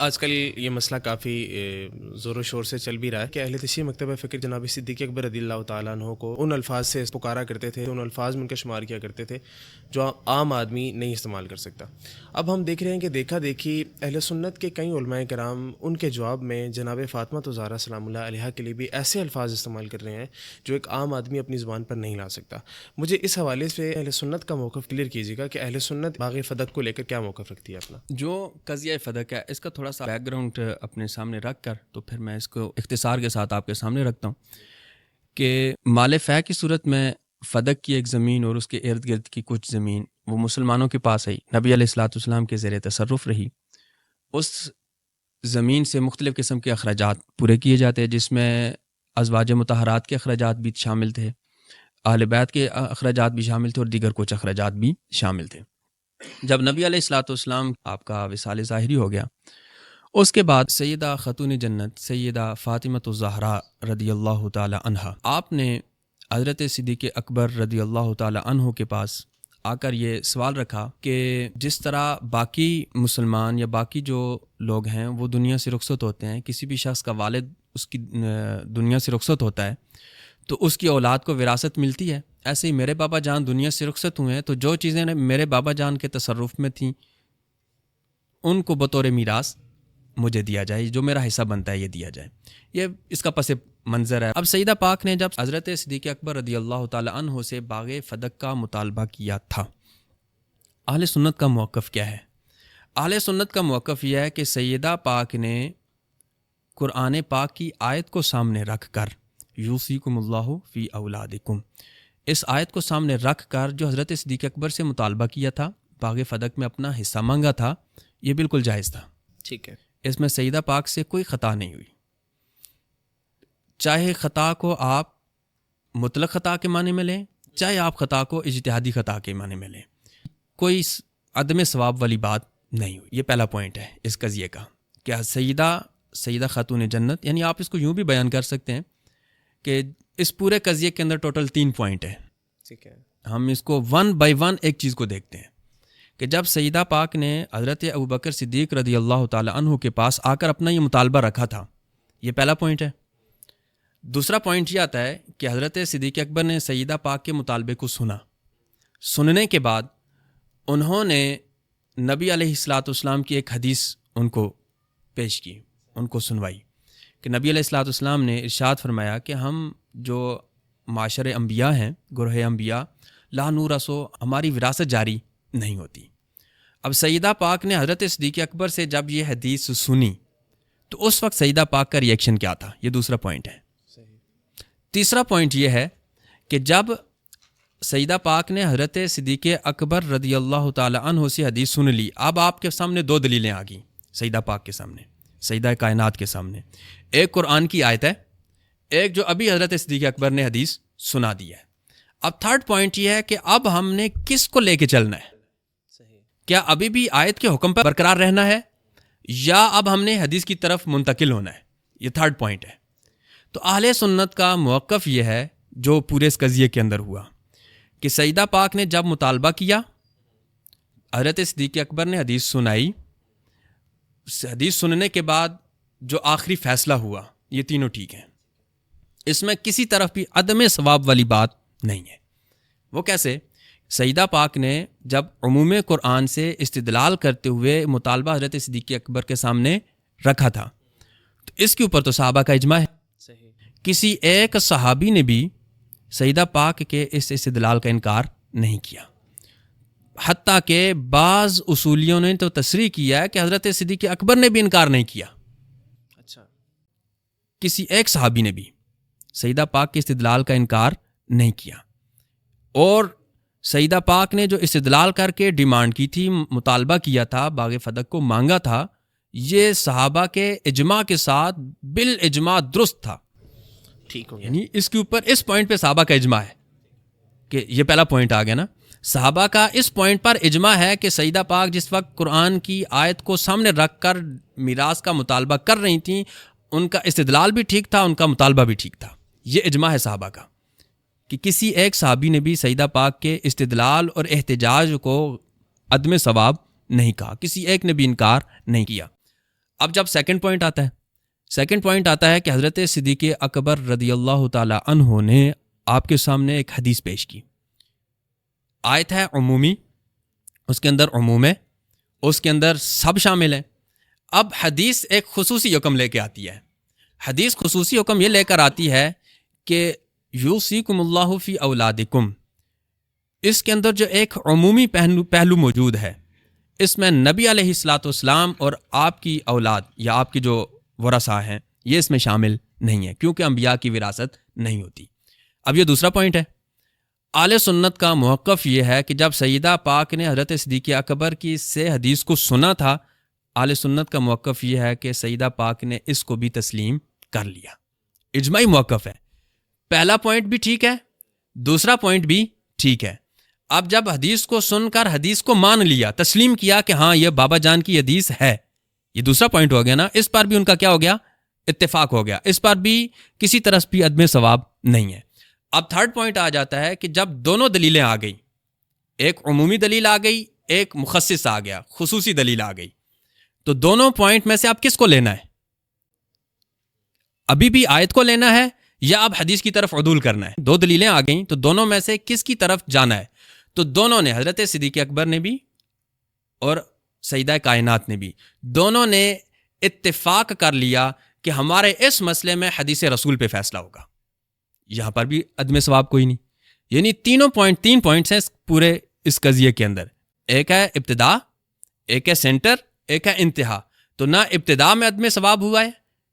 آج کل یہ مسئلہ کافی زور و شور سے چل بھی رہا ہے کہ اہل تشیع مکتبہ فکر جناب صدیق اکبر رضی اللہ تعالیٰ عنہ کو ان الفاظ سے پکارا کرتے تھے، ان الفاظ میں ان کا شمار کیا کرتے تھے جو عام آدمی نہیں استعمال کر سکتا۔ اب ہم دیکھ رہے ہیں کہ دیکھا دیکھی اہل سنت کے کئی علماء کرام ان کے جواب میں جناب فاطمہ الزہرا سلام اللہ علیہا کے لیے بھی ایسے الفاظ استعمال کر رہے ہیں جو ایک عام آدمی اپنی زبان پر نہیں لا سکتا۔ مجھے اس حوالے سے اہل سنت کا موقف کلیئر کیجیے گا کہ اہل سنت باغ فدق کو لے کر کیا موقف رکھتی ہے اپنا۔ جو قضیہ فدق ہے اس کا تھوڑا سا بیک گراؤنڈ اپنے سامنے رکھ کر تو پھر میں اس کو اختصار کے ساتھ آپ کے سامنے رکھتا ہوں کہ مال فہ کی صورت میں فدق کی ایک زمین اور اس کے ارد گرد کی کچھ زمین وہ مسلمانوں کے پاس آئی، نبی علیہ الصلاۃ والسلام کے زیر تصرف رہی۔ اس زمین سے مختلف قسم کے اخراجات پورے کیے جاتے ہیں، جس میں ازواج مطہرات کے اخراجات بھی شامل تھے، اہل بیت کے اخراجات بھی شامل تھے اور دیگر کچھ اخراجات بھی شامل تھے۔ جب نبی علیہ الصلاۃ والسلام آپ کا وصال ظاہری ہو گیا، اس کے بعد سیدہ خاتون جنت سیدہ فاطمہ الزہرا رضی اللہ تعالی عنہا آپ نے حضرت صدیق اکبر رضی اللہ تعالی عنہ کے پاس آ کر یہ سوال رکھا کہ جس طرح باقی مسلمان یا باقی جو لوگ ہیں وہ دنیا سے رخصت ہوتے ہیں، کسی بھی شخص کا والد اس کی دنیا سے رخصت ہوتا ہے تو اس کی اولاد کو وراثت ملتی ہے، ایسے ہی میرے بابا جان دنیا سے رخصت ہوئے ہیں تو جو چیزیں میرے بابا جان کے تصرف میں تھیں ان کو بطور میراث مجھے دیا جائے، جو میرا حصہ بنتا ہے یہ دیا جائے۔ یہ اس کا پس منظر ہے۔ اب سیدہ پاک نے جب حضرت صدیق اکبر رضی اللہ تعالی عنہ سے باغ فدق کا مطالبہ کیا تھا، اہل سنت کا موقف کیا ہے؟ اہل سنت کا موقف یہ ہے کہ سیدہ پاک نے قرآن پاک کی آیت کو سامنے رکھ کر یوصیکم اللہ فی اولادکم، اس آیت کو سامنے رکھ کر جو حضرت صدیق اکبر سے مطالبہ کیا تھا، باغ فدق میں اپنا حصہ مانگا تھا، یہ بالکل جائز تھا۔ ٹھیک ہے، اس میں سیدہ پاک سے کوئی خطا نہیں ہوئی، چاہے خطا کو آپ مطلق خطا کے معنی میں لیں، چاہے آپ خطا کو اجتہادی خطا کے معنی میں لیں، کوئی عدم ثواب والی بات نہیں ہوئی۔ یہ پہلا پوائنٹ ہے اس قضیے کا کہ سیدہ خاتون جنت، یعنی آپ اس کو یوں بھی بیان کر سکتے ہیں کہ اس پورے قضیے کے اندر ٹوٹل 3 پوائنٹ ہیں۔ ٹھیک ہے، ہم اس کو 1 بائی 1 ایک چیز کو دیکھتے ہیں کہ جب سیدہ پاک نے حضرت ابوبکر صدیق رضی اللہ تعالی عنہ کے پاس آ کر اپنا یہ مطالبہ رکھا تھا، یہ پہلا پوائنٹ ہے۔ دوسرا پوائنٹ یہ آتا ہے کہ حضرت صدیق اکبر نے سیدہ پاک کے مطالبے کو سنا، سننے کے بعد انہوں نے نبی علیہ الصلاۃ والسلام کی ایک حدیث ان کو پیش کی، ان کو سنوائی کہ نبی علیہ الصلاۃ والسلام نے ارشاد فرمایا کہ ہم جو معاشر انبیاء ہیں، گروہ انبیاء، لا نورثو، ہماری وراثت جاری نہیں ہوتی۔ اب سیدہ پاک نے حضرت صدیق اکبر سے جب یہ حدیث سنی تو اس وقت سیدہ پاک کا ریئیکشن کیا تھا؟ یہ دوسرا پوائنٹ ہے۔ تیسرا پوائنٹ یہ ہے کہ جب سیدہ پاک نے حضرت صدیق اکبر رضی اللہ تعالی عنہ سے حدیث سن لی، اب آپ کے سامنے 2 دلیلیں آ گئیں، سیدہ پاک کے سامنے، سیدہ کائنات کے سامنے۔ ایک قرآن کی آیت ہے، ایک جو ابھی حضرت صدیق اکبر نے حدیث سنا دی ہے۔ اب تھرڈ پوائنٹ یہ ہے کہ اب ہم نے کس کو لے کے چلنا ہے؟ کیا ابھی بھی آیت کے حکم پر برقرار رہنا ہے یا اب ہم نے حدیث کی طرف منتقل ہونا ہے؟ یہ تھرڈ پوائنٹ ہے۔ تو اہل سنت کا موقف یہ ہے جو پورے اس قضیے کے اندر ہوا کہ سیدہ پاک نے جب مطالبہ کیا، حضرت صدیق اکبر نے حدیث سنائی، حدیث سننے کے بعد جو آخری فیصلہ ہوا، یہ تینوں ٹھیک ہیں، اس میں کسی طرف بھی عدم ثواب والی بات نہیں ہے۔ وہ کیسے؟ سیدہ پاک نے جب عموم قرآن سے استدلال کرتے ہوئے مطالبہ حضرت صدیق اکبر کے سامنے رکھا تھا تو اس کے اوپر تو صحابہ کا اجماع ہے، کسی ایک صحابی نے بھی سیدہ پاک کے اس استدلال کا انکار نہیں کیا، حتیٰ کہ بعض اصولیوں نے تو تصریح کیا ہے کہ حضرت صدیق اکبر نے بھی انکار نہیں کیا۔ اچھا، کسی ایک صحابی نے بھی سیدہ پاک کے استدلال کا انکار نہیں کیا، اور سیدہ پاک نے جو استدلال کر کے ڈیمانڈ کی تھی، مطالبہ کیا تھا، باغ فدق کو مانگا تھا، یہ صحابہ کے اجماع کے ساتھ بالاجماع درست تھا۔ ٹھیک ہو گیا، یعنی اس کے اوپر اس پوائنٹ پہ صحابہ کا اجماع ہے کہ یہ پہلا پوائنٹ آ گیا نا، صحابہ کا اس پوائنٹ پر اجماع ہے کہ سیدہ پاک جس وقت قرآن کی آیت کو سامنے رکھ کر میراث کا مطالبہ کر رہی تھیں، ان کا استدلال بھی ٹھیک تھا، ان کا مطالبہ بھی ٹھیک تھا۔ یہ اجماع ہے صحابہ کا کہ کسی ایک صحابی نے بھی سیدہ پاک کے استدلال اور احتجاج کو عدم ثواب نہیں کہا، کسی ایک نے بھی انکار نہیں کیا۔ اب جب سیکنڈ پوائنٹ آتا ہے کہ حضرت صدیق اکبر رضی اللہ تعالی عنہ نے آپ کے سامنے ایک حدیث پیش کی. آیت ہے عمومی، اس کے اندر عموم ہے، اس کے اندر سب شامل ہیں. اب حدیث ایک خصوصی حکم لے کے آتی ہے. حدیث خصوصی حکم یہ لے کر آتی ہے کہ یوصیکم اللہ فی اولادکم. اس کے اندر جو ایک عمومی پہلو موجود ہے، اس میں نبی علیہ الصلاۃ والسلام اور آپ کی اولاد یا آپ کی جو ورثاء ہیں یہ اس میں شامل نہیں ہے، کیونکہ انبیاء کی وراثت نہیں ہوتی. اب یہ دوسرا پوائنٹ ہے. اہل سنت کا موقف یہ ہے کہ جب سیدہ پاک نے حضرت صدیق اکبر کی سے حدیث کو سنا تھا، اہل سنت کا موقف یہ ہے کہ سیدہ پاک نے اس کو بھی تسلیم کر لیا. اجماعی موقف ہے. پہلا پوائنٹ بھی ٹھیک ہے، دوسرا پوائنٹ بھی ٹھیک ہے. اب جب حدیث کو سن کر حدیث کو مان لیا، تسلیم کیا کہ ہاں یہ بابا جان کی حدیث ہے، یہ دوسرا پوائنٹ ہو گیا نا. اس پر بھی ان کا کیا ہو گیا؟ اتفاق ہو گیا. اس پر بھی کسی طرح بھی عدم ثواب نہیں ہے. اب تھرڈ پوائنٹ آ جاتا ہے کہ جب دونوں دلیلیں آ گئی، ایک عمومی دلیل آ گئی، ایک مخصص آ گیا، خصوصی دلیل آ گئی، تو دونوں پوائنٹ میں سے آپ کس کو لینا ہے؟ ابھی بھی آیت کو لینا ہے یا اب حدیث کی طرف عدول کرنا ہے؟ دو دلیلیں آ گئیں تو دونوں میں سے کس کی طرف جانا ہے؟ تو دونوں نے، حضرت صدیق اکبر نے بھی اور سیدہ کائنات نے بھی، دونوں نے اتفاق کر لیا کہ ہمارے اس مسئلے میں حدیث رسول پہ فیصلہ ہوگا. یہاں پر بھی عدم ثواب کوئی نہیں. یعنی تین پوائنٹس ہیں پورے اس قضیے کے اندر. ایک ہے ابتدا، ایک ہے سینٹر، ایک ہے انتہا. تو نہ ابتدا میں عدم ثواب ہوا ہے،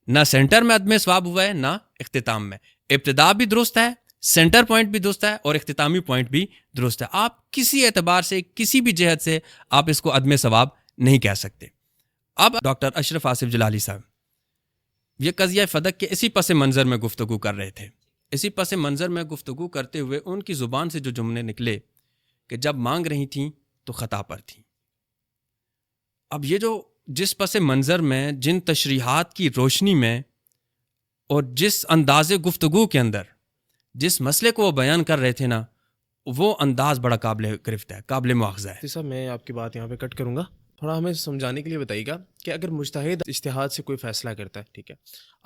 نہ سینٹر میں عدم ثواب ہوا ہے، نہ اختتام میں. ابتدا بھی درست ہے، سینٹر پوائنٹ بھی درست ہے اور اختتامی پوائنٹ بھی درست ہے. آپ کسی اعتبار سے، کسی بھی جہت سے آپ اس کو عدم ثواب نہیں کہہ سکتے. اب ڈاکٹر اشرف آصف جلالی صاحب یہ قضیہ فدق کے اسی پس منظر میں گفتگو کر رہے تھے. اسی پس منظر میں گفتگو کرتے ہوئے ان کی زبان سے جو جملے نکلے کہ جب مانگ رہی تھیں تو خطا پر تھیں. اب یہ جو جس پس منظر میں، جن تشریحات کی روشنی میں اور جس انداز گفتگو کے اندر جس مسئلے کو وہ بیان کر رہے تھے نا، وہ انداز بڑا قابل گرفت ہے، قابل مواخذہ ہے. صاحب میں آپ کی بات یہاں پہ کٹ کروں گا. تھوڑا ہمیں سمجھانے کے لیے بتائیے گا کہ اگر مجتہد اجتہاد سے کوئی فیصلہ کرتا ہے، ٹھیک ہے،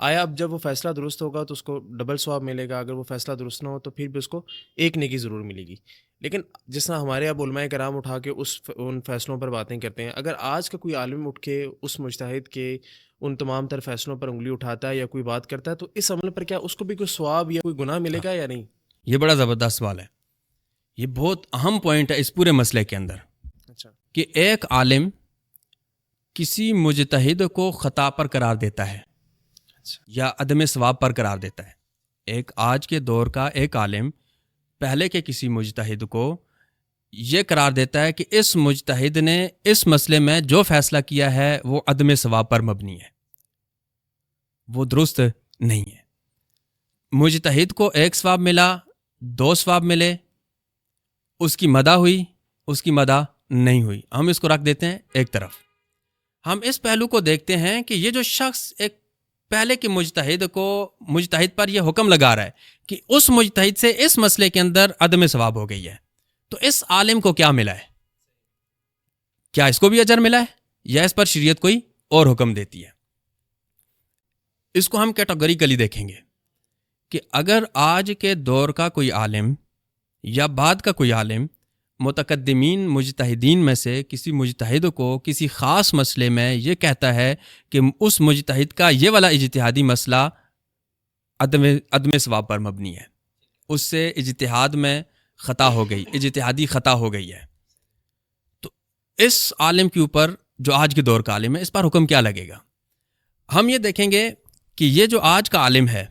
آیا اب جب وہ فیصلہ درست ہوگا تو اس کو ڈبل ثواب ملے گا، اگر وہ فیصلہ درست نہ ہو تو پھر بھی اس کو ایک نیکی ضرور ملے گی. لیکن جس طرح ہمارے اب علماء کرام اٹھا کے ان فیصلوں پر باتیں کرتے ہیں، اگر آج کا کوئی عالم اٹھ کے اس مجتہد کے ان تمام تر فیصلوں پر انگلی اٹھاتا ہے یا کوئی بات کرتا ہے تو اس عمل پر کیا اس کو بھی کوئی ثواب یا کوئی گناہ ملے گا یا نہیں؟ یہ بڑا زبردست سوال ہے. یہ بہت اہم پوائنٹ ہے اس پورے مسئلے کے اندر. اچھا. کہ ایک عالم کسی مجتہد کو خطا پر قرار دیتا ہے یا عدم ثواب پر قرار دیتا ہے. ایک آج کے دور کا ایک عالم پہلے کے کسی مجتہد کو یہ قرار دیتا ہے کہ اس مجتہد نے اس مسئلے میں جو فیصلہ کیا ہے وہ عدم ثواب پر مبنی ہے، وہ درست نہیں ہے. مجتہد کو ایک ثواب ملا، دو ثواب ملے، اس کی مدح ہوئی، اس کی مدح نہیں ہوئی، ہم اس کو رکھ دیتے ہیں ایک طرف. ہم اس پہلو کو دیکھتے ہیں کہ یہ جو شخص ایک پہلے کے مجتہد پر یہ حکم لگا رہا ہے کہ اس مجتہد سے اس مسئلے کے اندر عدم ثواب ہو گئی ہے، تو اس عالم کو کیا ملا ہے؟ کیا اس کو بھی اجر ملا ہے یا اس پر شریعت کوئی اور حکم دیتی ہے؟ اس کو ہم کیٹاگوریکلی دیکھیں گے کہ اگر آج کے دور کا کوئی عالم یا بعد کا کوئی عالم متقدمین مجتہدین میں سے کسی مجتہد کو کسی خاص مسئلے میں یہ کہتا ہے کہ اس مجتہد کا یہ والا اجتہادی مسئلہ عدم ثواب پر مبنی ہے، اس سے اجتہاد میں خطا ہو گئی، اجتہادی خطا ہو گئی ہے، تو اس عالم کے اوپر جو آج کے دور کا عالم ہے اس پر حکم کیا لگے گا؟ ہم یہ دیکھیں گے کہ یہ جو آج کا عالم ہے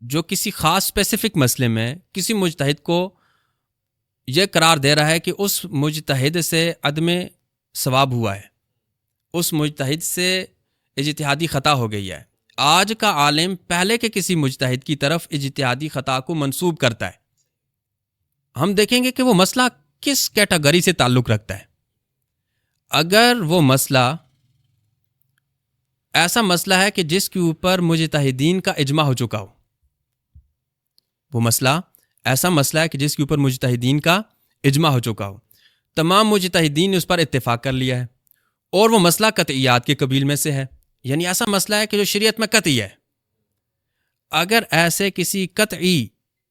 جو کسی خاص اسپیسیفک مسئلے میں کسی مجتہد کو یہ قرار دے رہا ہے کہ اس مجتہد سے عدم ثواب ہوا ہے، اس مجتہد سے اجتہادی خطا ہو گئی ہے، آج کا عالم پہلے کے کسی مجتہد کی طرف اجتہادی خطا کو منسوب کرتا ہے. ہم دیکھیں گے کہ وہ مسئلہ کس کیٹیگری سے تعلق رکھتا ہے. اگر وہ مسئلہ ایسا مسئلہ ہے کہ جس کے اوپر مجتہدین کا اجماع ہو چکا ہو، وہ مسئلہ ایسا مسئلہ ہے کہ جس کے اوپر مجتہدین کا اجماع ہو چکا ہو، تمام مجتہدین نے اس پر اتفاق کر لیا ہے اور وہ مسئلہ قطعیات کے قبیل میں سے ہے، یعنی ایسا مسئلہ ہے کہ جو شریعت میں قطعی ہے. اگر ایسے کسی قطعی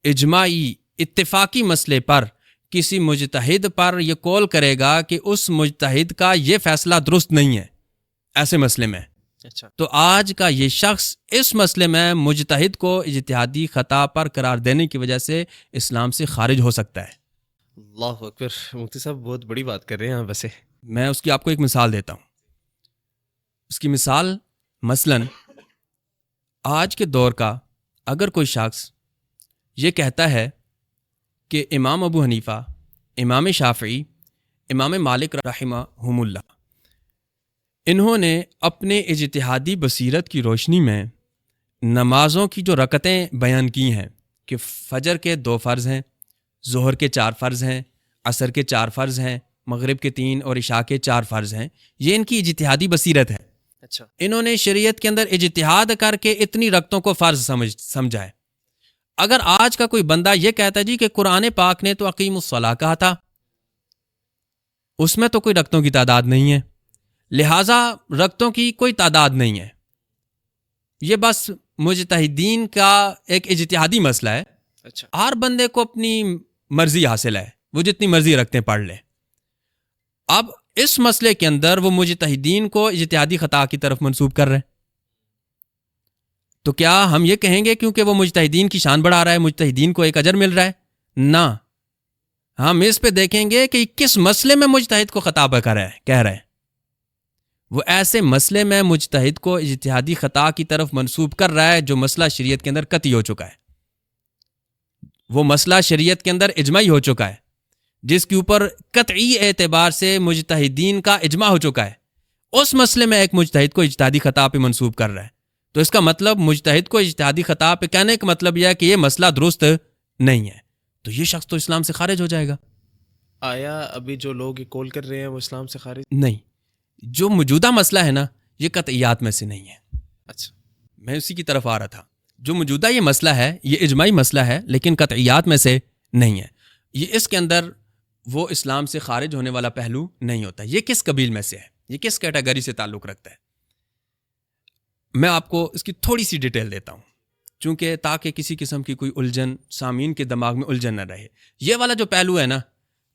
اجماعی اتفاقی مسئلے پر کسی مجتہد پر یہ قول کرے گا کہ اس مجتہد کا یہ فیصلہ درست نہیں ہے ایسے مسئلے میں, اچھا, تو آج کا یہ شخص اس مسئلے میں مجتہد کو اجتہادی خطا پر قرار دینے کی وجہ سے اسلام سے خارج ہو سکتا ہے. اللہ اکبر. مفتی صاحب بہت بڑی بات کر رہے ہیں ویسے. میں اس کی آپ کو ایک مثال دیتا ہوں. اس کی مثال مثلاً آج کے دور کا اگر کوئی شخص یہ کہتا ہے کہ امام ابو حنیفہ, امام شافعی, امام مالک رحمہم اللہ, انہوں نے اپنے اجتہادی بصیرت کی روشنی میں نمازوں کی جو رکعتیں بیان کی ہیں کہ فجر کے 2 فرض ہیں, ظہر کے 4 فرض ہیں, عصر کے 4 فرض ہیں, مغرب کے 3 اور عشاء کے 4 فرض ہیں, یہ ان کی اجتہادی بصیرت ہے. اچھا, انہوں نے شریعت کے اندر اجتہاد کر کے اتنی رکعتوں کو فرض سمجھا ہے. اگر آج کا کوئی بندہ یہ کہتا ہے جی کہ قرآن پاک نے تو اقیم الصلاۃ کہا تھا, اس میں تو کوئی رکعتوں کی تعداد نہیں ہے, لہٰذا رکعتوں کی کوئی تعداد نہیں ہے, یہ بس مجتہدین کا ایک اجتہادی مسئلہ ہے, اچھا, ہر بندے کو اپنی مرضی حاصل ہے, وہ جتنی مرضی رکھتے پڑھ لے. اب اس مسئلے کے اندر وہ مجتہدین کو اجتہادی خطا کی طرف منسوب کر رہے ہیں, تو کیا ہم یہ کہیں گے کیونکہ وہ مجتہدین کی شان بڑھا رہا ہے, مجتہدین کو ایک اجر مل رہا ہے؟ نہ, ہم اس پہ دیکھیں گے کہ کس مسئلے میں مجتہد کو خطا کہہ رہا ہے. وہ ایسے مسئلے میں مجتہد کو اجتہادی خطا کی طرف منسوب کر رہا ہے جو مسئلہ شریعت کے اندر قطعی ہو چکا ہے, وہ مسئلہ شریعت کے اندر اجماعی ہو چکا ہے, جس کے اوپر قطعی اعتبار سے مجتہدین کا اجماع ہو چکا ہے. اس مسئلے میں ایک مجتہد کو اجتہادی خطا پہ منسوب کر رہا ہے, تو اس کا مطلب مجتہد کو اجتہادی خطا پہ کہنے کا مطلب یہ ہے کہ یہ مسئلہ درست نہیں ہے, تو یہ شخص تو اسلام سے خارج ہو جائے گا. آیا ابھی جو لوگ یہ کال کر رہے ہیں وہ اسلام سے خارج؟ نہیں, جو موجودہ مسئلہ ہے نا یہ قطعیات میں سے نہیں ہے. اچھا, میں اسی کی طرف آ رہا تھا. جو موجودہ یہ مسئلہ ہے یہ اجماعی مسئلہ ہے لیکن قطعیات میں سے نہیں ہے. یہ اس کے اندر وہ اسلام سے خارج ہونے والا پہلو نہیں ہوتا. یہ کس قبیل میں سے ہے, یہ کس کیٹیگری سے تعلق رکھتا ہے, میں آپ کو اس کی تھوڑی سی ڈیٹیل دیتا ہوں چونکہ تاکہ کسی قسم کی کوئی الجھن سامعین کے دماغ میں الجھن نہ رہے. یہ والا جو پہلو ہے نا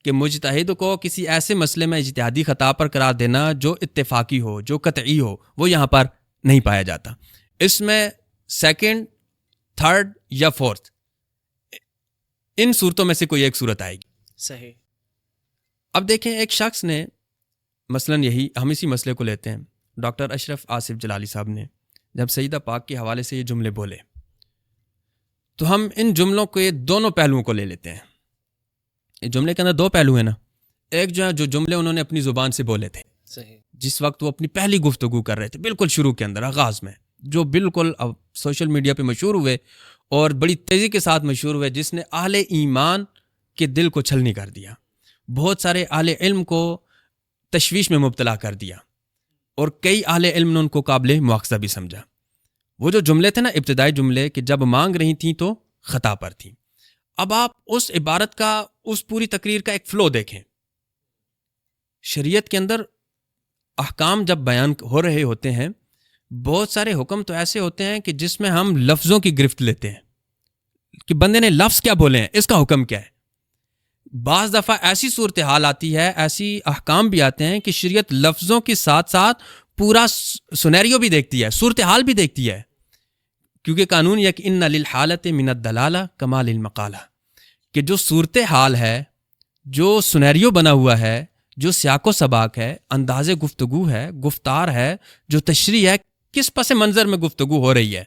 کہ مجتہد کو کسی ایسے مسئلے میں اجتہادی خطا پر قرار دینا جو اتفاقی ہو, جو قطعی ہو, وہ یہاں پر نہیں پایا جاتا. اس میں 2nd, 3rd یا 4th ان صورتوں میں سے کوئی ایک صورت آئے گی. صحیح. اب دیکھیں, ایک شخص نے مثلاً یہی ہم اسی مسئلے کو لیتے ہیں, ڈاکٹر اشرف آصف جلالی صاحب نے جب سیدہ پاک کے حوالے سے یہ جملے بولے تو ہم ان جملوں کے دونوں پہلوؤں کو لے لیتے ہیں. اس جملے کے اندر 2 پہلو ہیں نا, ایک جو ہے جو جملے انہوں نے اپنی زبان سے بولے تھے, صحیح, جس وقت وہ اپنی پہلی گفتگو کر رہے تھے بالکل شروع کے اندر آغاز میں, جو بالکل اب سوشل میڈیا پہ مشہور ہوئے اور بڑی تیزی کے ساتھ مشہور ہوئے, جس نے اہل ایمان کے دل کو چھلنی کر دیا, بہت سارے اہل علم کو تشویش میں مبتلا کر دیا اور کئی اہل علم نے ان کو قابل مواخذہ بھی سمجھا. وہ جو جملے تھے نا ابتدائی جملے کہ جب مانگ رہی تھیں تو خطا پر تھیں. اب آپ اس عبارت کا, اس پوری تقریر کا ایک فلو دیکھیں. شریعت کے اندر احکام جب بیان ہو رہے ہوتے ہیں, بہت سارے حکم تو ایسے ہوتے ہیں کہ جس میں ہم لفظوں کی گرفت لیتے ہیں کہ بندے نے لفظ کیا بولے ہیں, اس کا حکم کیا ہے. بعض دفعہ ایسی صورتحال آتی ہے, ایسی احکام بھی آتے ہیں کہ شریعت لفظوں کے ساتھ ساتھ پورا سنیریو بھی دیکھتی ہے, صورتحال بھی دیکھتی ہے, کیونکہ قانون یہ کہ ان للحالت من الدلالہ کما للمقالہ, کہ جو صورتحال ہے, جو سنیریو بنا ہوا ہے, جو سیاق و سباق ہے, انداز گفتگو ہے, گفتار ہے, جو تشریح ہے, کس پس منظر میں گفتگو ہو رہی ہے,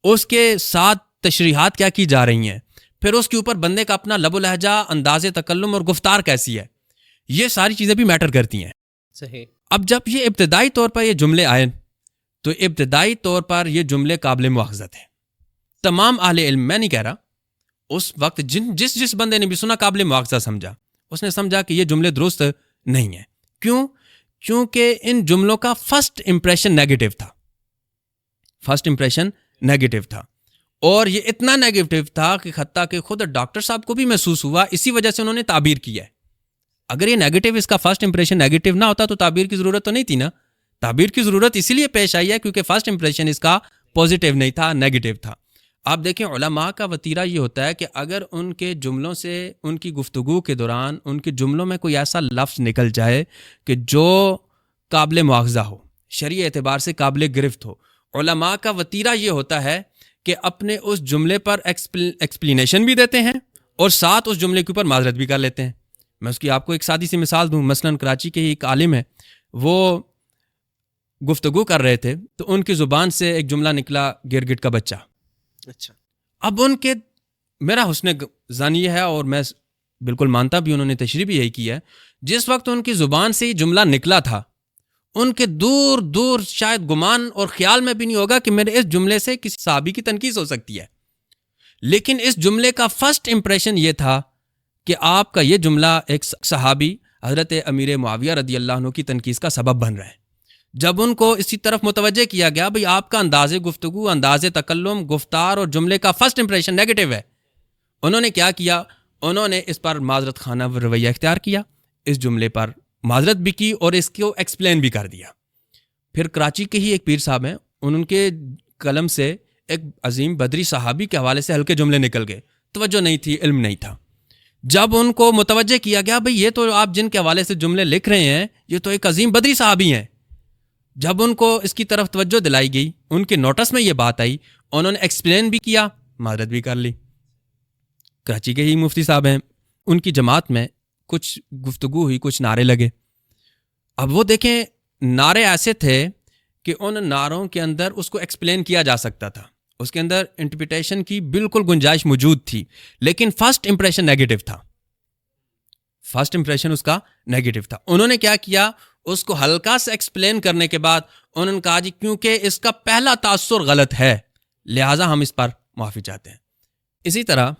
اس کے ساتھ تشریحات کیا کی جا رہی ہیں, پھر اس کے اوپر بندے کا اپنا لب و لہجہ, انداز تکلم اور گفتار کیسی ہے, یہ ساری چیزیں بھی میٹر کرتی ہیں. صحیح. اب جب یہ ابتدائی طور پر یہ جملے آئے تو ابتدائی طور پر یہ جملے قابل مواخذہ تھے. تمام اہل علم, میں نہیں کہہ رہا, اس وقت جس بندے نے بھی سنا قابل مواخذہ سمجھا, اس نے سمجھا کہ یہ جملے درست نہیں ہیں. کیوں؟ کیونکہ ان جملوں کا فرسٹ امپریشن نیگیٹو تھا, فرسٹ امپریشن نیگیٹو تھا, اور یہ اتنا نیگیٹو تھا کہ حتیٰ کہ خود ڈاکٹر صاحب کو بھی محسوس ہوا, اسی وجہ سے انہوں نے تعبیر کی ہے. اگر یہ نیگیٹو, اس کا فرسٹ امپریشن نیگیٹو نہ ہوتا تو تعبیر کی ضرورت تو نہیں تھی نا, تعبیر کی ضرورت اسی لیے پیش آئی ہے کیونکہ فرسٹ امپریشن اس کا پازیٹیو نہیں تھا، نیگیٹو تھا. آپ دیکھیں علماء کا وتیرہ یہ ہوتا ہے کہ اگر ان کے جملوں سے، ان کی گفتگو کے دوران ان کے جملوں میں کوئی ایسا لفظ نکل جائے کہ جو قابل مواخذہ ہو، شرعی اعتبار سے قابل گرفت ہو، علماء کا وتیرہ یہ ہوتا ہے کہ اپنے اس جملے پر ایکسپلینیشن بھی دیتے ہیں اور ساتھ اس جملے کے اوپر معذرت بھی کر لیتے ہیں. میں اس کی آپ کو ایک سادی سی مثال دوں. مثلاً کراچی کے ہی ایک عالم ہے، وہ گفتگو کر رہے تھے تو ان کی زبان سے ایک جملہ نکلا گرگٹ کا بچہ. اچھا. اب ان کے، میرا حسن ظن یہ ہے اور میں بالکل مانتا بھی، انہوں نے تشریح بھی یہی کی ہے، جس وقت ان کی زبان سے یہ جملہ نکلا تھا ان کے دور دور شاید گمان اور خیال میں بھی نہیں ہوگا کہ میرے اس جملے سے کسی صحابی کی تنقید ہو سکتی ہے. لیکن اس جملے کا فرسٹ امپریشن یہ تھا کہ آپ کا یہ جملہ ایک صحابی حضرت امیر معاویہ رضی اللہ عنہ کی تنقید کا سبب بن رہا ہے. جب ان کو اسی طرف متوجہ کیا گیا بھئی آپ کا انداز گفتگو، انداز تکلم، گفتار اور جملے کا فرسٹ امپریشن نیگیٹو ہے، انہوں نے کیا کیا؟ انہوں نے اس پر معذرت خانہ رویہ اختیار کیا، اس جملے پر معذرت بھی کی اور اس کو ایکسپلین بھی کر دیا. پھر کراچی کے ہی ایک پیر صاحب ہیں، ان کے قلم سے ایک عظیم بدری صحابی کے حوالے سے ہلکے جملے نکل گئے، توجہ نہیں تھی، علم نہیں تھا. جب ان کو متوجہ کیا گیا بھئی یہ تو آپ جن کے حوالے سے جملے لکھ رہے ہیں یہ تو ایک عظیم بدری صحابی ہیں، جب ان کو اس کی طرف توجہ دلائی گئی، ان کے نوٹس میں یہ بات آئی، انہوں نے ایکسپلین بھی کیا، معذرت بھی کر لی. کراچی کے ہی مفتی صاحب ہیں، ان کی جماعت میں کچھ گفتگو ہوئی، کچھ نعرے لگے. اب وہ دیکھیں نعرے ایسے تھے کہ ان نعروں کے اندر اس کو ایکسپلین کیا جا سکتا تھا، اس کے اندر انٹرپریٹیشن کی بالکل گنجائش موجود تھی، لیکن فرسٹ امپریشن نیگیٹو تھا. فرسٹ امپریشن اس کا نیگیٹو تھا. انہوں نے کیا کیا؟ اس کو ہلکا سے ایکسپلین کرنے کے بعد انہوں نے کہا جی کیونکہ اس کا پہلا تاثر غلط ہے لہٰذا ہم اس پر معافی چاہتے ہیں. اسی طرح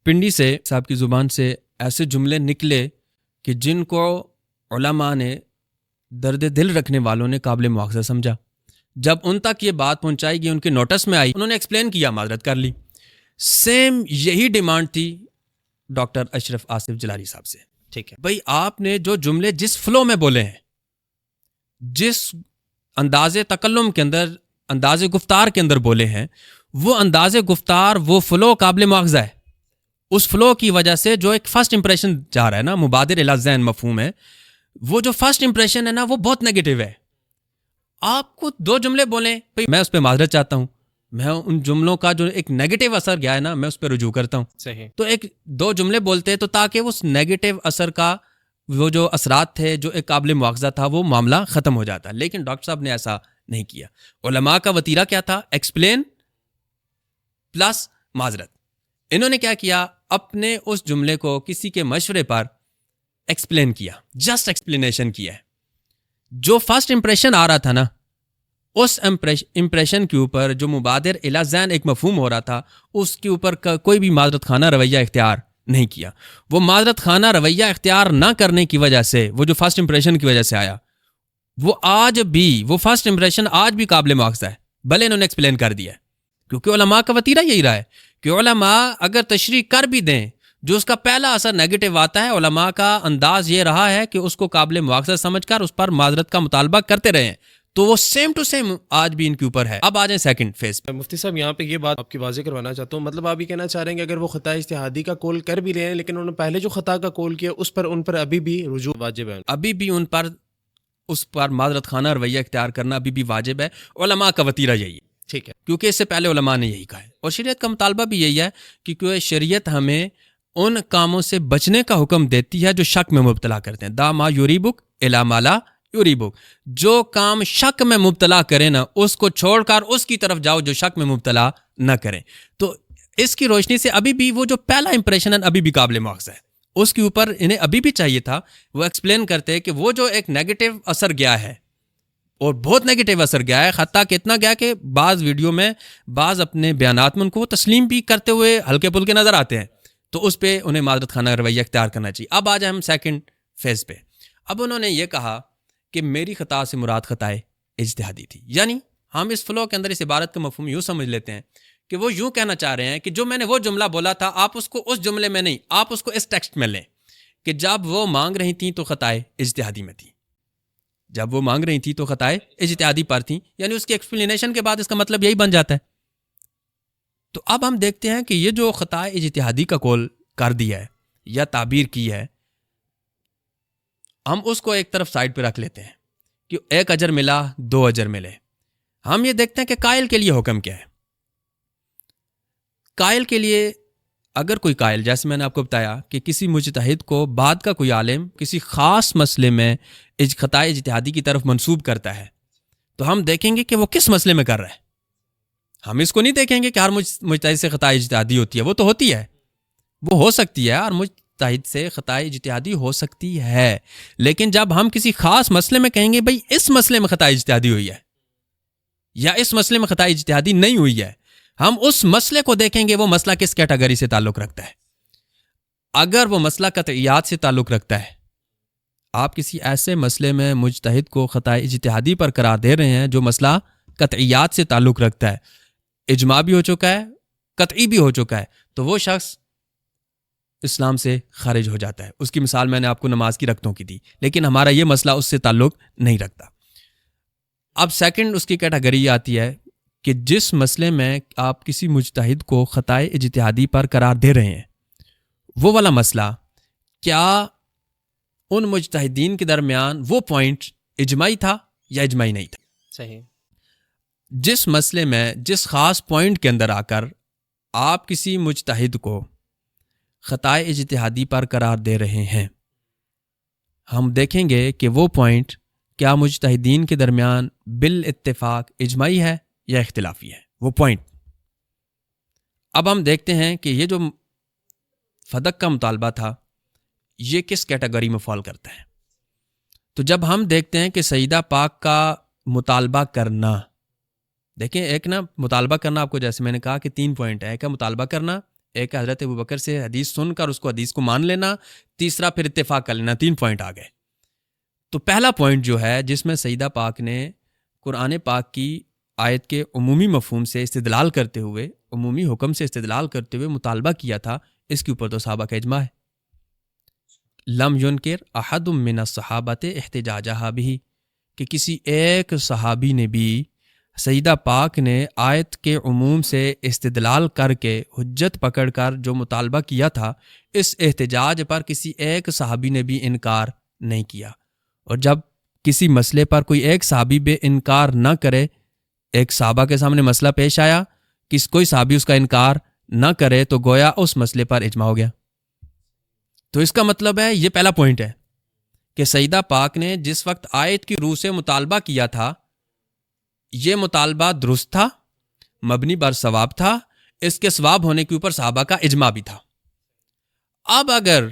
پنڈی سے صاحب کی زبان سے ایسے جملے نکلے کہ جن کو علماء نے، درد دل رکھنے والوں نے قابل مواخذہ سمجھا. جب ان تک یہ بات پہنچائی گئی، ان کے نوٹس میں آئی، انہوں نے ایکسپلین کیا، معذرت کر لی. سیم یہی ڈیمانڈ تھی ڈاکٹر اشرف آصف جلالی صاحب سے. ٹھیک ہے بھئی آپ نے جو جملے جس فلو میں بولے ہیں، جس انداز تکلم کے اندر، انداز گفتار کے اندر بولے ہیں، وہ انداز گفتار، وہ فلو قابل مواخذہ ہے. اس فلو کی وجہ سے جو ایک فرسٹ امپریشن جا رہا ہے نا، مبادر الی ذہن مفہوم ہے، وہ جو فرسٹ امپریشن ہے نا وہ بہت نیگیٹو ہے. آپ کو دو جملے بولیں بھئی میں اس پہ معذرت چاہتا ہوں، میں ان جملوں کا جو ایک نیگیٹو اثر گیا ہے نا میں اس پہ رجوع کرتا ہوں. صحیح. تو ایک دو جملے بولتے تو تاکہ اس نیگیٹو اثر کا وہ جو اثرات تھے، جو ایک قابل مواخذہ تھا، وہ معاملہ ختم ہو جاتا. لیکن ڈاکٹر صاحب نے ایسا نہیں کیا. علماء کا وتیرہ کیا تھا؟ ایکسپلین پلس معذرت. انہوں نے کیا کیا؟ اپنے اس جملے کو کسی کے مشورے پر ایکسپلین کیا، جسٹ ایکسپلینیشن کیا ہے. جو فرسٹ امپریشن آ رہا تھا نا، اس امپریشن کے اوپر جو مبادر الی ذہن ایک مفہوم ہو رہا تھا، اس کے اوپر کوئی بھی معذرت خانہ رویہ اختیار نہیں کیا. وہ معذرت خانہ رویہ اختیار نہ کرنے کی وجہ سے، وہ جو فرسٹ امپریشن کی وجہ سے آیا، وہ آج بھی، وہ فرسٹ امپریشن آج بھی قابل مواخذہ ہے، بھلے انہوں نے ایکسپلین کر دیا ہے. کیونکہ علماء کا وتیرہ یہی رہا ہے کہ علماء اگر تشریح کر بھی دیں، جو اس کا پہلا اثر نیگیٹو آتا ہے، علماء کا انداز یہ رہا ہے کہ اس کو قابل مواخذہ سمجھ کر اس پر معذرت کا مطالبہ کرتے رہے ہیں. تو وہ سیم ٹو سیم آج بھی ان کے اوپر ہے. اب آ جائیں سیکنڈ فیز پہ. مفتی صاحب یہاں پہ یہ بات آپ کی واضح کروانا چاہتا ہوں، مطلب آپ یہ کہنا چاہ رہے ہیں کہ اگر وہ خطا اجتہادی کا قول کر بھی رہے ہیں لیکن انہوں نے پہلے جو خطا کا قول کیا ان پر ابھی بھی رجوع واجب ہے، ابھی بھی ان پر، اس پر معذرت خانہ رویہ اختیار کرنا ابھی بھی واجب ہے. علماء کا وتیرہ یہی ہے. ٹھیک ہے. کیونکہ اس سے پہلے علماء نے یہی کہا ہے اور شریعت کا مطالبہ بھی یہی ہے کیونکہ شریعت ہمیں ان کاموں سے بچنے کا حکم دیتی ہے جو شک میں مبتلا کرتے ہیں. دا ما یریبک الی ما لا یریبک. جو کام شک میں مبتلا کرے نا، اس کو چھوڑ کر اس کی طرف جاؤ جو شک میں مبتلا نہ کریں. تو اس کی روشنی سے ابھی بھی وہ جو پہلا امپریشن ہے ابھی بھی قابل مواخذہ ہے. اس کے اوپر انہیں ابھی بھی چاہیے تھا وہ ایکسپلین کرتے کہ وہ جو ایک نیگیٹو اثر گیا ہے اور بہت نیگیٹو اثر گیا ہے، حتیٰ کہ اتنا گیا کہ بعض ویڈیو میں، بعض اپنے بیانات میں ان کو تسلیم بھی کرتے ہوئے ہلکے پھلکے نظر آتے ہیں. تو اس پہ انہیں معذرت خانہ رویہ اختیار کرنا چاہیے. اب آ جائیں ہم سیکنڈ فیز پہ. اب انہوں نے یہ کہا کہ میری خطا سے مراد خطائے اجتہادی تھی. یعنی ہم اس فلو کے اندر اس عبارت کا مفہوم یوں سمجھ لیتے ہیں کہ وہ یوں کہنا چاہ رہے ہیں کہ جو میں نے وہ جملہ بولا تھا، آپ اس کو اس جملے میں نہیں، آپ اس کو اس ٹیکسٹ میں لیں کہ جب وہ مانگ رہی تھیں تو خطائے اجتہادی میں تھی. جب وہ مانگ رہی تھی تو خطائے اجتہادی پر تھیں، یعنی اس کی ایکسپلینیشن کے بعد اس کا مطلب یہی بن جاتا ہے۔ تو اب ہم دیکھتے ہیں کہ یہ جو خطائے اجتہادی کا قول کر دیا ہے یا تعبیر کی ہے، ہم اس کو ایک طرف سائڈ پہ رکھ لیتے ہیں کہ ایک اجر ملا، 2 اجر ملے۔ ہم یہ دیکھتے ہیں کہ قائل کے لیے حکم کیا ہے۔ قائل کے لیے اگر کوئی قائل، جیسے میں نے آپ کو بتایا کہ کسی مجتہد کو بعد کا کوئی عالم کسی خاص مسئلے میں خطائے اجتہادی کی طرف منسوب کرتا ہے، تو ہم دیکھیں گے کہ وہ کس مسئلے میں کر رہا ہے۔ ہم اس کو نہیں دیکھیں گے کہ ہر مجتہد سے خطائے اجتہادی ہوتی ہے، وہ تو ہوتی ہے، وہ ہو سکتی ہے، ہر مجتہد سے خطائے اجتہادی ہو سکتی ہے، لیکن جب ہم کسی خاص مسئلے میں کہیں گے بھئی اس مسئلے میں خطائے اجتہادی ہوئی ہے یا اس مسئلے میں خطائے اجتہادی نہیں ہوئی ہے، ہم اس مسئلے کو دیکھیں گے وہ مسئلہ کس کیٹیگری سے تعلق رکھتا ہے۔ اگر وہ مسئلہ قطعیات سے تعلق رکھتا ہے، آپ کسی ایسے مسئلے میں مجتہد کو خطائے اجتہادی پر قرار دے رہے ہیں جو مسئلہ قطعیات سے تعلق رکھتا ہے، اجماع بھی ہو چکا ہے، قطعی بھی ہو چکا ہے، تو وہ شخص اسلام سے خارج ہو جاتا ہے۔ اس کی مثال میں نے آپ کو نماز کی رکعتوں کی دی، لیکن ہمارا یہ مسئلہ اس سے تعلق نہیں رکھتا۔ اب سیکنڈ اس کی کیٹیگری یہ آتی ہے کہ جس مسئلے میں آپ کسی مجتہد کو خطائے اجتہادی پر قرار دے رہے ہیں، وہ والا مسئلہ کیا ان مجتہدین کے درمیان وہ پوائنٹ اجماعی تھا یا اجماعی نہیں تھا۔ صحیح۔ جس مسئلے میں جس خاص پوائنٹ کے اندر آ کر آپ کسی مجتہد کو خطائے اجتہادی پر قرار دے رہے ہیں، ہم دیکھیں گے کہ وہ پوائنٹ کیا مجتہدین کے درمیان بالاتفاق اجماعی ہے یا اختلافی ہے، وہ پوائنٹ۔ اب ہم دیکھتے ہیں کہ یہ جو فدق کا مطالبہ تھا یہ کس کیٹیگری میں فال کرتا ہے۔ تو جب ہم دیکھتے ہیں کہ سیدہ پاک کا مطالبہ کرنا، دیکھیں ایک نا مطالبہ کرنا، آپ کو جیسے میں نے کہا کہ 3 پوائنٹ ہے، ایک ہے مطالبہ کرنا، ایک حضرت ابوبکر سے حدیث سن کر اس کو حدیث کو مان لینا، تیسرا پھر اتفاق کر لینا، 3 پوائنٹ آ گئے۔ تو پہلا پوائنٹ جو ہے جس میں سیدہ پاک نے قرآن پاک کی آیت کے عمومی مفہوم سے استدلال کرتے ہوئے، عمومی حکم سے استدلال کرتے ہوئے مطالبہ کیا تھا، اس کے اوپر تو صحابہ کا اجماع ہے۔ لم ينکر احد من الصحابۃ احتجاجہ بھی، کہ کسی ایک صحابی نے بھی سیدہ پاک نے آیت کے عموم سے استدلال کر کے حجت پکڑ کر جو مطالبہ کیا تھا، اس احتجاج پر کسی ایک صحابی نے بھی انکار نہیں کیا۔ اور جب کسی مسئلے پر کوئی ایک صحابی بے انکار نہ کرے، ایک صحابہ کے سامنے مسئلہ پیش آیا، کوئی صحابی اس کا انکار نہ کرے، تو گویا اس مسئلے پر اجماع ہو گیا۔ تو اس کا مطلب ہے، یہ پہلا پوائنٹ ہے کہ سیدہ پاک نے جس وقت آیت کی روح سے مطالبہ کیا تھا، یہ مطالبہ درست تھا، مبنی بر ثواب تھا، اس کے ثواب ہونے کے اوپر صحابہ کا اجماع بھی تھا۔ اب اگر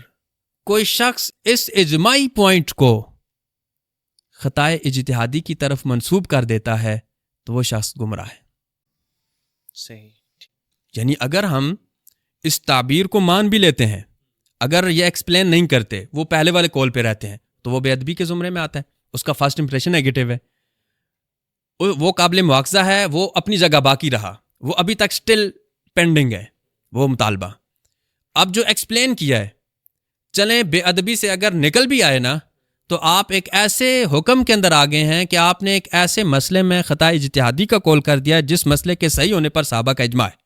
کوئی شخص اس اجماعی پوائنٹ کو خطائے اجتہادی کی طرف منسوب کر دیتا ہے تو وہ شخص گمراہ ہے۔ صحیح۔ یعنی اگر ہم اس تعبیر کو مان بھی لیتے ہیں، اگر یہ ایکسپلین نہیں کرتے، وہ پہلے والے کول پہ رہتے ہیں، تو وہ بے ادبی کے زمرے میں آتا ہے، اس کا فرسٹ امپریشن نیگیٹو ہے، وہ قابل مواخذہ ہے، وہ اپنی جگہ باقی رہا، وہ ابھی تک سٹل پینڈنگ ہے وہ مطالبہ۔ اب جو ایکسپلین کیا ہے، چلیں بے ادبی سے اگر نکل بھی آئے نا، تو آپ ایک ایسے حکم کے اندر آ گئے ہیں کہ آپ نے ایک ایسے مسئلے میں خطائے اجتہادی کا قول کر دیا جس مسئلے کے صحیح ہونے پر صحابہ کا اجماع ہے،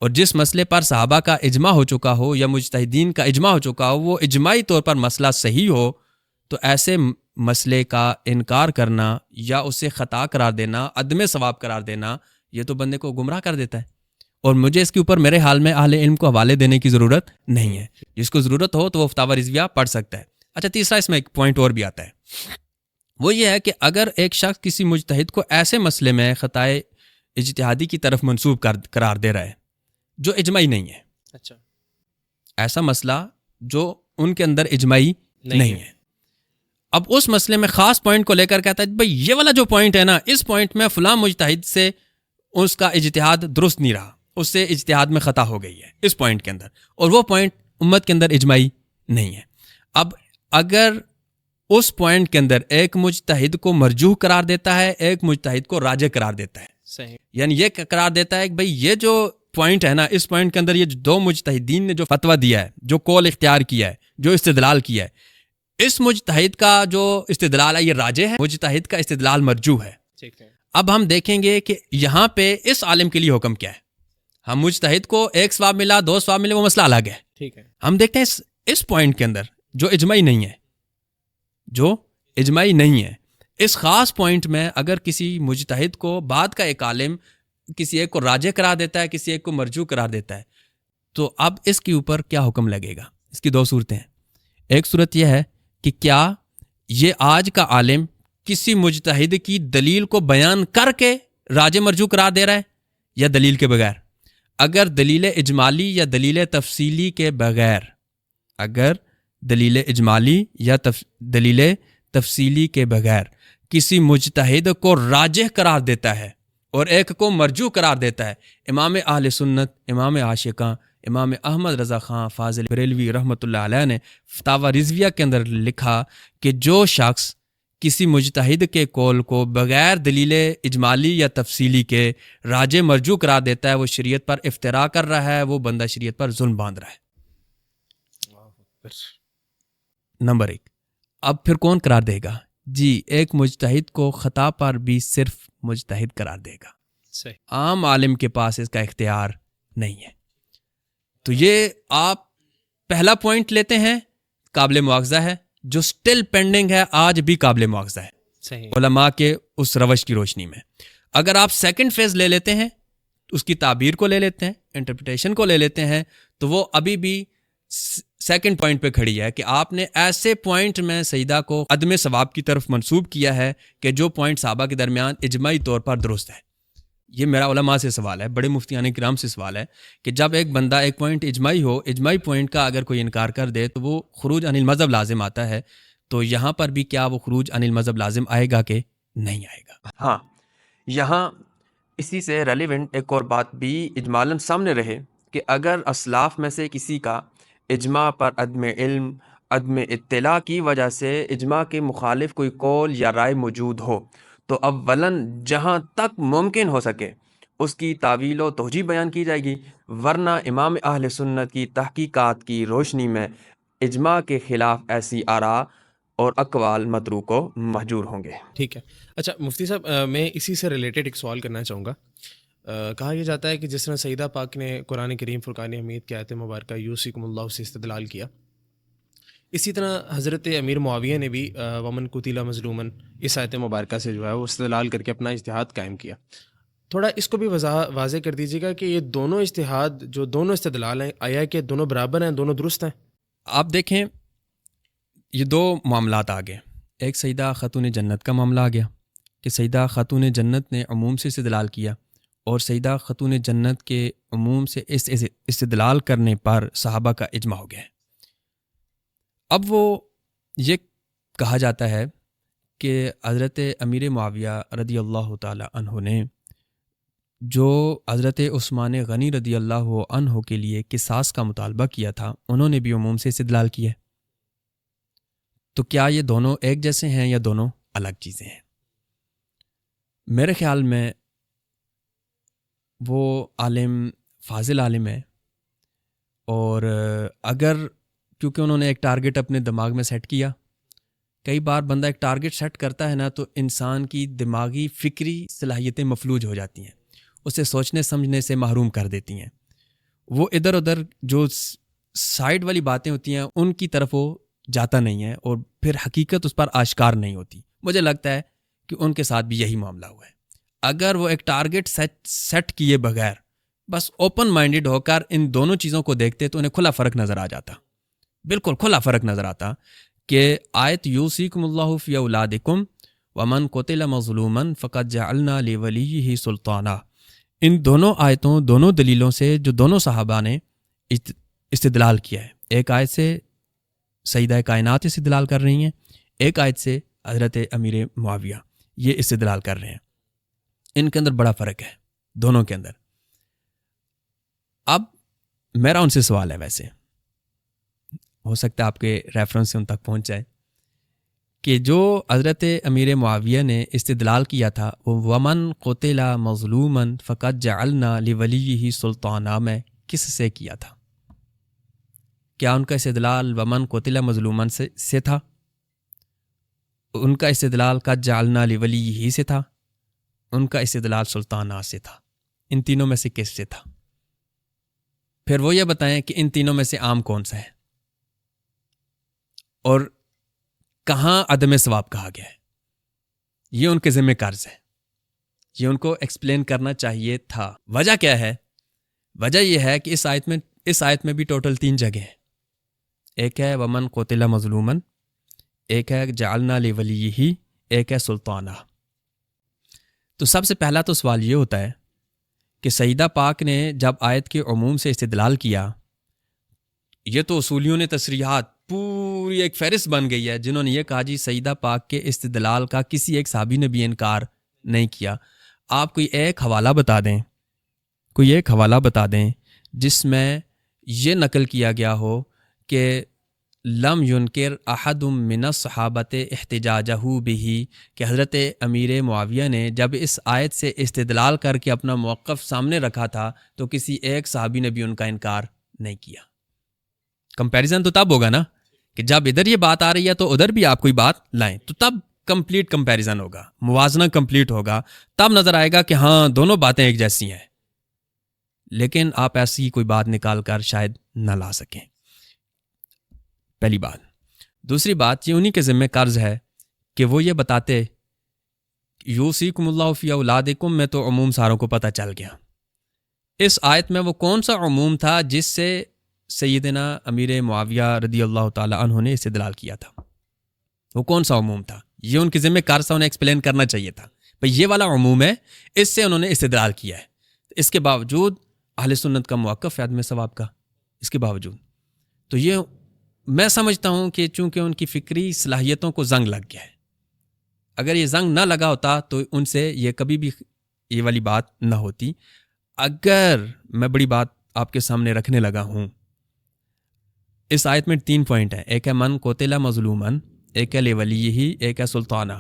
اور جس مسئلے پر صحابہ کا اجماع ہو چکا ہو یا مجتہدین کا اجماع ہو چکا ہو، وہ اجماعی طور پر مسئلہ صحیح ہو، تو ایسے مسئلے کا انکار کرنا یا اسے خطا قرار دینا، عدم ثواب قرار دینا، یہ تو بندے کو گمراہ کر دیتا ہے۔ اور مجھے اس کے اوپر میرے حال میں اہل علم کو حوالے دینے کی ضرورت نہیں ہے، جس کو ضرورت ہو تو وہ فتاوی رضویہ پڑھ سکتا ہے۔ اچھا، تیسرا اس میں ایک پوائنٹ اور بھی آتا ہے، وہ یہ ہے کہ اگر ایک شخص کسی مجتہد کو ایسے مسئلے میں خطائے اجتہادی کی طرف منسوب قرار دے رہا ہے جو اجماعی نہیں ہے، اچھا، ایسا مسئلہ جو ان کے اندر اجماعی نہیں ہے، اب اس مسئلے میں خاص پوائنٹ کو لے کر کہتا ہے بھئی یہ والا جو پوائنٹ ہے نا، اس پوائنٹ میں فلاں مجتہد سے اس کا اجتہاد درست نہیں رہا، اس سے اجتہاد میں خطا ہو گئی ہے اس پوائنٹ کے اندر، اور وہ پوائنٹ امت کے اندر اجماعی نہیں ہے۔ اب اگر اس پوائنٹ کے اندر ایک مجتہد کو مرجوح قرار دیتا ہے، ایک مجتہد کو راجح قرار دیتا ہے، صحیح، یعنی یہ قرار دیتا ہے کہ بھئی یہ جو پوائنٹ ہے نا، اس پوائنٹ کے اندر یہ 2 مجتہدین نے جو فتویٰ دیا ہے، جو قول اختیار کیا ہے، جو استدلال کیا ہے، اس مجتہد کا جو استدلال ہے یہ راجح ہے، مجتہد کا استدلال مرجوح ہے۔ ٹھیک ہے، اب ہم دیکھیں گے کہ یہاں پہ اس عالم کے لیے حکم کیا ہے۔ ہم مجتہد کو 1 ثواب ملا 2 ثواب ملے وہ مسئلہ الگ ہے، ٹھیک ہے، ہم دیکھتے ہیں اس پوائنٹ کے اندر جو اجماعی نہیں ہے، جو اجماعی نہیں ہے، اس خاص پوائنٹ میں اگر کسی مجتہد کو بعد کا ایک عالم کسی ایک کو راجح قرار دیتا ہے، کسی ایک کو مرجوح قرار دیتا ہے، تو اب اس کے اوپر کیا حکم لگے گا؟ اس کی 2 صورتیں ہیں۔ ایک صورت یہ ہے کہ کیا یہ آج کا عالم کسی مجتہد کی دلیل کو بیان کر کے راجح مرجوح قرار دے رہا ہے یا دلیل کے بغیر؟ اگر دلیل اجمالی یا دلیل تفصیلی کے بغیر، اگر دلیل اجمالی یا دلیل تفصیلی کے بغیر کسی مجتہد کو راجح قرار دیتا ہے اور ایک کو مرجوح قرار دیتا ہے، امام اہل سنت، امام عاشقاں، امام احمد رضا خان فاضل بریلوی رحمۃ اللہ علیہ نے فتاوی رضویہ کے اندر لکھا کہ جو شخص کسی مجتہد کے قول کو بغیر دلیل اجمالی یا تفصیلی کے راجح مرجوح قرار دیتا ہے وہ شریعت پر افتراء کر رہا ہے، وہ بندہ شریعت پر ظلم باندھ رہا ہے۔ نمبر 1۔ اب پھر کون قرار دے گا؟ جی ایک مجتہد کو خطا پر بھی صرف مجتہد قرار دے گا، صحیح، عام عالم کے پاس اس کا اختیار نہیں ہے۔ تو یہ آپ پہلا پوائنٹ لیتے ہیں، قابل مواخذہ ہے، جو سٹل پینڈنگ ہے، آج بھی قابل مواخذہ ہے صحیح، علماء کے اس روش کی روشنی میں۔ اگر آپ سیکنڈ فیز لے لیتے ہیں، اس کی تعبیر کو لے لیتے ہیں، انٹرپریٹیشن کو لے لیتے ہیں، تو وہ ابھی بھی سیکنڈ پوائنٹ پہ کھڑی ہے کہ آپ نے ایسے پوائنٹ میں سیدہ کو عدم ثواب کی طرف منسوب کیا ہے کہ جو پوائنٹ صحابہ کے درمیان اجماعی طور پر درست ہے۔ یہ میرا علماء سے سوال ہے، بڑے مفتیان کرام سے سوال ہے کہ جب ایک بندہ ایک پوائنٹ اجماعی ہو، اجماعی پوائنٹ کا اگر کوئی انکار کر دے تو وہ خروج عن المذہب لازم آتا ہے، تو یہاں پر بھی کیا وہ خروج عن المذہب لازم آئے گا کہ نہیں آئے گا؟ ہاں، یہاں اسی سے ریلیونٹ ایک اور بات بھی اجمالاً سامنے رہے کہ اگر اسلاف میں سے کسی کا اجماع پر عدم علم، عدم اطلاع کی وجہ سے اجماع کے مخالف کوئی قول یا رائے موجود ہو تو اولاً جہاں تک ممکن ہو سکے اس کی تعویل و توجیہ بیان کی جائے گی، ورنہ امام اہل سنت کی تحقیقات کی روشنی میں اجماع کے خلاف ایسی آراء اور اقوال متروک و مہجور ہوں گے۔ ٹھیک ہے۔ اچھا مفتی صاحب، میں اسی سے ریلیٹڈ ایک سوال کرنا چاہوں گا۔ کہا یہ جاتا ہے کہ جس طرح سیدہ پاک نے قرآن کریم فرقان حمید کی آیت مبارکہ یوصیکم اللہ سے استدلال کیا، اسی طرح حضرت امیر معاویہ نے بھی ومن قتل مظلومن اس آیت مبارکہ سے جو ہے وہ استدلال کر کے اپنا اجتہاد قائم کیا۔ تھوڑا اس کو بھی واضح کر دیجیے گا کہ یہ دونوں اجتہاد جو دونوں استدلال ہیں، آیا ہے کہ دونوں برابر ہیں، دونوں درست ہیں؟ آپ دیکھیں یہ 2 معاملات آ گئے، ایک سیدہ خاتون جنت کا معاملہ آ گیا کہ سیدہ خاتون جنت نے عموم سے استدلال کیا، اور سیدہ خاتون جنت کے عموم سے استدلال کرنے پر صحابہ کا اجماع ہو گیا ہے۔ اب وہ یہ کہا جاتا ہے کہ حضرت امیر معاویہ رضی اللہ تعالی عنہ نے جو حضرت عثمان غنی رضی اللہ عنہ کے لیے قصاص کا مطالبہ کیا تھا، انہوں نے بھی عموم سے استدلال کیا ہے۔ تو کیا یہ دونوں ایک جیسے ہیں یا دونوں الگ چیزیں ہیں؟ میرے خیال میں وہ عالم فاضل عالم ہے، اور اگر کیونکہ انہوں نے ایک ٹارگٹ اپنے دماغ میں سیٹ کیا، کئی بار بندہ ایک ٹارگٹ سیٹ کرتا ہے نا تو انسان کی دماغی فکری صلاحیتیں مفلوج ہو جاتی ہیں، اسے سوچنے سمجھنے سے محروم کر دیتی ہیں، وہ ادھر ادھر جو سائیڈ والی باتیں ہوتی ہیں ان کی طرف وہ جاتا نہیں ہے، اور پھر حقیقت اس پر آشکار نہیں ہوتی۔ مجھے لگتا ہے کہ ان کے ساتھ بھی یہی معاملہ ہوا ہے۔ اگر وہ ایک ٹارگٹ سیٹ کیے بغیر بس اوپن مائنڈڈ ہو کر ان دونوں چیزوں کو دیکھتے تو انہیں کھلا فرق نظر آ جاتا، بالکل کھلا فرق نظر آتا کہ آیت یوصیکم اللہ فی اولادکم ومن قتل مظلوما فقد جعلنا لولیہ سلطانا، ان دونوں آیتوں، دونوں دلیلوں سے جو دونوں صحابہ نے استدلال کیا ہے، ایک آیت سے سیدہ کائنات استدلال کر رہی ہیں، ایک آیت سے حضرت امیر معاویہ یہ استدلال کر رہے ہیں، ان کے اندر بڑا فرق ہے دونوں کے اندر۔ اب میرا ان سے سوال ہے، ویسے ہو سکتا ہے آپ کے ریفرنس سے ان تک پہنچ جائے، کہ جو حضرت امیر معاویہ نے استدلال کیا تھا وہ ومن قتل مظلوما فقد جعلنا لولیہ سلطانا میں کس سے کیا تھا؟ کیا ان کا استدلال ومن قتل مظلوما سے تھا؟ ان کا استدلال کا جعلنا لولی ہی سے تھا، ان کا استدلال سلطانہ سے تھا، ان تینوں میں سے کس سے تھا؟ پھر وہ یہ بتائیں کہ ان تینوں میں سے عام کون سا ہے اور کہاں عدم ثواب کہا گیا ہے۔ یہ ان کے ذمہ قرض ہے، یہ ان کو ایکسپلین کرنا چاہیے تھا۔ وجہ کیا ہے؟ وجہ یہ ہے کہ اس آیت میں بھی ٹوٹل 3 جگہ ہیں، ایک ہے ومن قتل مظلوما، ایک ہے جعلنا لولیہ، ایک ہے سلطانہ۔ تو سب سے پہلا تو سوال یہ ہوتا ہے کہ سیدہ پاک نے جب آیت کے عموم سے استدلال کیا، یہ تو اصولیوں نے تصریحات پوری ایک فہرست بن گئی ہے جنہوں نے یہ کہا جی سیدہ پاک کے استدلال کا کسی ایک صحابی نے بھی انکار نہیں کیا۔ آپ کوئی ایک حوالہ بتا دیں جس میں یہ نقل کیا گیا ہو کہ لم ينکر احد من الصحابۃ احتجاجہ بہ، کہ حضرت امیر معاویہ نے جب اس آیت سے استدلال کر کے اپنا موقف سامنے رکھا تھا تو کسی ایک صحابی نے بھی ان کا انکار نہیں کیا۔ کمپیریزن تو تب ہوگا نا کہ جب ادھر یہ بات آ رہی ہے تو ادھر بھی آپ کوئی بات لائیں، تو تب کمپلیٹ کمپیریزن ہوگا، موازنہ کمپلیٹ ہوگا، تب نظر آئے گا کہ ہاں دونوں باتیں ایک جیسی ہیں۔ لیکن آپ ایسی کوئی بات نکال کر شاید نہ لا سکیں، پہلی بات۔ دوسری بات، یہ انہی کے ذمہ قرض ہے کہ وہ یہ بتاتے یوصیکم اللہ فی اولادکم میں تو عموم ساروں کو پتہ چل گیا۔ اس آیت میں وہ کون سا عموم تھا جس سے سیدنا امیر معاویہ رضی اللہ تعالی عنہ نے استدلال کیا تھا؟ وہ کون سا عموم تھا؟ یہ ان کے ذمہ قرض تھا، انہیں ایکسپلین کرنا چاہیے تھا بھئی یہ والا عموم ہے، اس سے انہوں نے استدلال کیا ہے۔ اس کے باوجود اہل سنت کا موقف ہے عدم ثواب کا، اس کے باوجود تو یہ میں سمجھتا ہوں کہ چونکہ ان کی فکری صلاحیتوں کو زنگ لگ گیا ہے، اگر یہ زنگ نہ لگا ہوتا تو ان سے یہ کبھی بھی یہ والی بات نہ ہوتی۔ اگر میں بڑی بات آپ کے سامنے رکھنے لگا ہوں، اس آیت میں 3 پوائنٹ ہیں، ایک ہے من قتل مظلوما، ایک ہے لولیہ، ایک ہے سلطانہ۔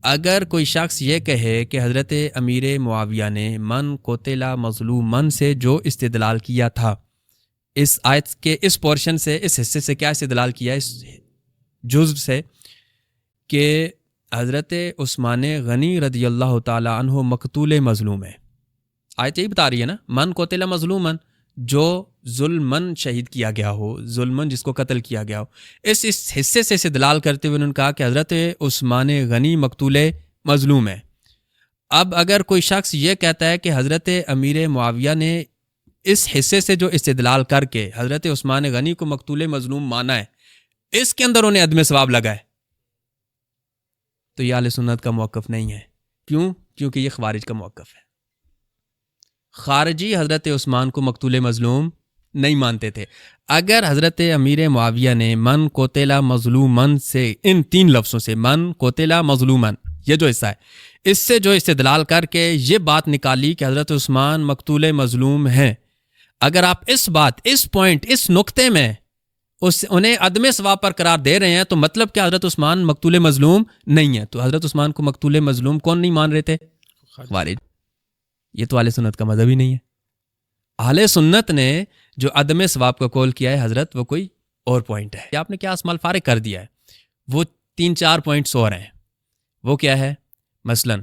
اگر کوئی شخص یہ کہے کہ حضرت امیر معاویہ نے من قتل مظلوما سے جو استدلال کیا تھا، اس آیت کے اس پورشن سے، اس حصے سے کیا استدلال کیا، اس جزء سے کہ حضرت عثمان غنی رضی اللہ تعالی عنہ مقتول مظلوم ہے۔ آیت یہی بتا رہی ہے نا، من قتل مظلوما، جو ظلمن شہید کیا گیا ہو، ظلمن جس کو قتل کیا گیا ہو۔ اس حصے سے استدلال کرتے ہوئے انہوں نے کہا کہ حضرت عثمان غنی مقتول مظلوم ہے۔ اب اگر کوئی شخص یہ کہتا ہے کہ حضرت امیر معاویہ نے اس حصے سے جو استدلال کر کے حضرت عثمان غنی کو مقتول مظلوم مانا ہے، اس کے اندر انہیں عدم ثواب لگا ہے، تو یہ اہل سنت کا موقف نہیں ہے۔ کیوں؟ کیونکہ یہ خوارج کا موقف ہے۔ خارجی حضرت عثمان کو مقتول مظلوم نہیں مانتے تھے۔ اگر حضرت امیر معاویہ نے من قتل مظلومن سے، ان 3 لفظوں سے، من قتل مظلومن، یہ جو حصہ ہے، اس سے جو استدلال کر کے یہ بات نکالی کہ حضرت عثمان مقتول مظلوم ہیں، اگر آپ اس بات، اس پوائنٹ، اس نقطے میں انہیں عدم ثواب پر قرار دے رہے ہیں، تو مطلب کہ حضرت عثمان مقتول مظلوم نہیں ہے۔ تو حضرت عثمان کو مقتول مظلوم کون نہیں مان رہے تھے؟ خوارج۔ یہ تو اہل سنت کا مذہب ہی نہیں ہے۔ اہل سنت نے جو عدم ثواب کا قول کیا ہے حضرت، وہ کوئی اور پوائنٹ ہے۔ آپ نے کیا اسمال فارغ کر دیا ہے، وہ 3-4 پوائنٹس اور ہیں۔ وہ کیا ہے؟ مثلا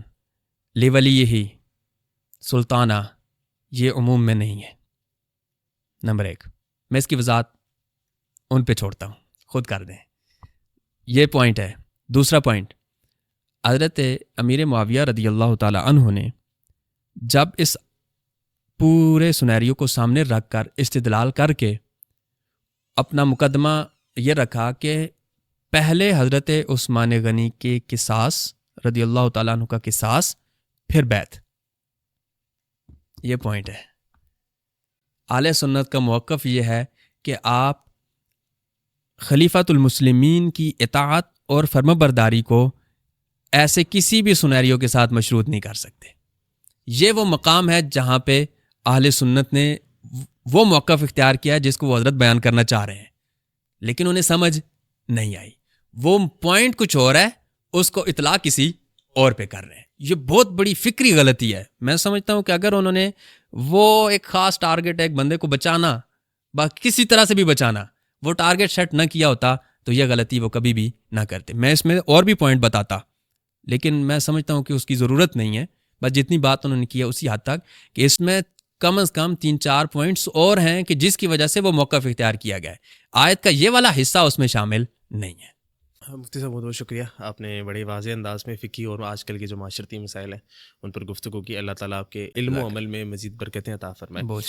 لیولیہ، سلطانہ، یہ عموم میں نہیں ہے، نمبر 1۔ میں اس کی وضاحت ان پہ چھوڑتا ہوں، خود کر دیں، یہ پوائنٹ ہے۔ دوسرا پوائنٹ، حضرت امیر معاویہ رضی اللہ تعالی عنہ نے جب اس پورے سنیریو کو سامنے رکھ کر استدلال کر کے اپنا مقدمہ یہ رکھا کہ پہلے حضرت عثمان غنی کے قصاص رضی اللہ تعالیٰ عنہ کا قصاص، پھر بیعت، یہ پوائنٹ ہے۔ اہل سنت کا موقف یہ ہے کہ آپ خلیفۃ المسلمین کی اطاعت اور فرمانبرداری کو ایسے کسی بھی سنیریو کے ساتھ مشروط نہیں کر سکتے۔ یہ وہ مقام ہے جہاں پہ اہل سنت نے وہ موقف اختیار کیا ہے جس کو وہ حضرت بیان کرنا چاہ رہے ہیں، لیکن انہیں سمجھ نہیں آئی۔ وہ پوائنٹ کچھ اور ہے، اس کو اطلاع کسی اور پہ کر رہے ہیں۔ یہ بہت بڑی فکری غلطی ہے۔ میں سمجھتا ہوں کہ اگر انہوں نے وہ ایک خاص ٹارگٹ، ایک بندے کو بچانا، کسی طرح سے بھی بچانا، وہ ٹارگٹ سیٹ نہ کیا ہوتا تو یہ غلطی وہ کبھی بھی نہ کرتے. میں اس میں اور بھی پوائنٹ بتاتا لیکن میں سمجھتا ہوں کہ اس کی ضرورت نہیں ہے. بس جتنی بات انہوں نے کی ہے اسی حد تک کہ اس میں کم از کم 3-4 پوائنٹس اور ہیں کہ جس کی وجہ سے وہ موقف اختیار کیا گیا ہے. آیت کا یہ والا حصہ اس میں شامل نہیں ہے. مفتی صاحب بہت بہت شکریہ. آپ نے بڑے واضح انداز میں فقہی اور آج کل کے جو معاشرتی مسائل ہیں ان پر گفتگو کی. اللہ تعالیٰ آپ کے علم و عمل میں مزید برکتیں عطا فرمائے. بہت